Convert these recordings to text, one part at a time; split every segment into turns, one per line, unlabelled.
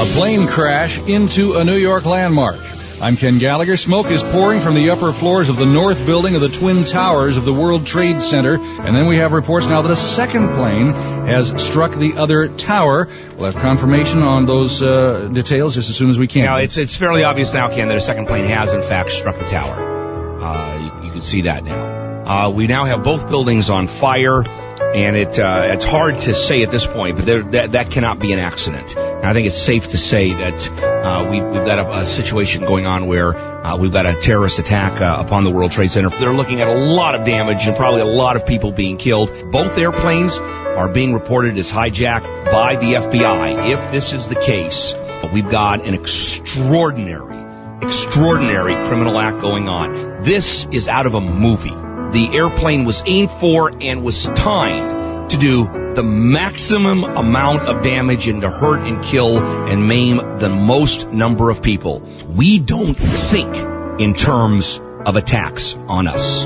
A plane crash into a New York landmark. I'm Ken Gallagher. Smoke is pouring from the upper floors of the north building of the Twin Towers of the World Trade Center. And then we have reports now that a second plane has struck the other tower. We'll have confirmation on those details just as soon as we can.
Now, it's fairly obvious now, Ken, that a second plane has, in fact, struck the tower. You can see that now. We now have both buildings on fire. And it's hard to say at this point, but that cannot be an accident. And I think it's safe to say that we've got a situation going on where we've got a terrorist attack upon the World Trade Center. They're looking at a lot of damage and probably a lot of people being killed. Both airplanes are being reported as hijacked by the FBI. If this is the case, we've got an extraordinary criminal act going on. This is out of a movie. The airplane was aimed for and was timed to do the maximum amount of damage and to hurt and kill and maim the most number of people. We don't think in terms of attacks on us.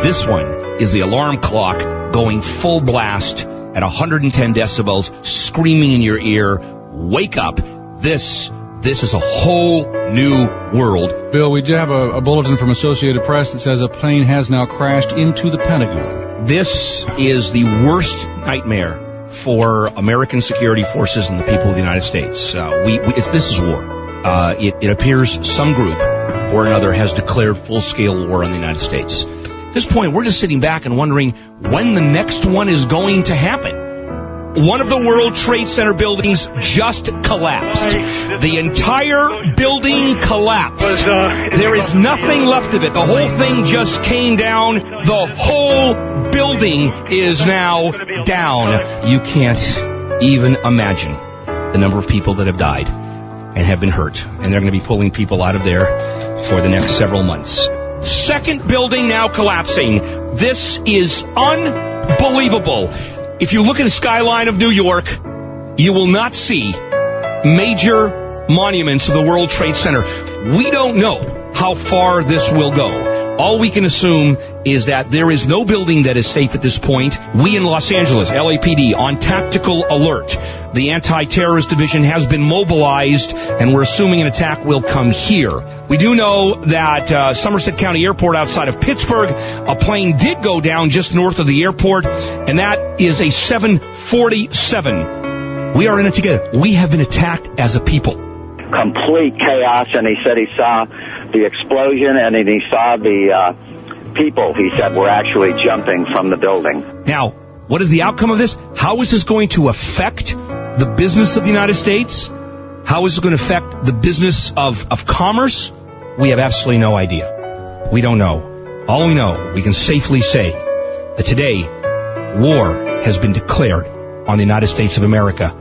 This one is the alarm clock going full blast at 110 decibels, screaming in your ear, wake up, this is a whole new world.
Bill, we do have a bulletin from Associated Press that says a plane has now crashed into the Pentagon.
This is the worst nightmare for American security forces and the people of the United States. This is war. It appears some group or another has declared full-scale war on the United States. At this point, we're just sitting back and wondering when the next one is going to happen. One of the World Trade Center buildings just collapsed. The entire building collapsed. There is nothing left of it. The whole thing just came down. The whole building is now down. You can't even imagine the number of people that have died and have been hurt. And they're going to be pulling people out of there for the next several months. Second building now collapsing. This is unbelievable. If you look at the skyline of New York, you will not see major monuments of the World Trade Center. We don't know how far this will go. All we can assume is that there is no building that is safe at this point. We in Los Angeles, LAPD, on tactical alert. The anti-terrorist division has been mobilized, and we're assuming an attack will come here. We do know that Somerset County Airport outside of Pittsburgh, a plane did go down just north of the airport, and that is a 747. We are in it together. We have been attacked as a people.
Complete chaos, and he said he saw the explosion, and then he saw the people, he said, were actually jumping from the building.
Now, what is the outcome of this? How is this going to affect the business of the United States? How is it going to affect the business of commerce? We have absolutely no idea. We don't know. All we know, we can safely say that today, war has been declared on the United States of America.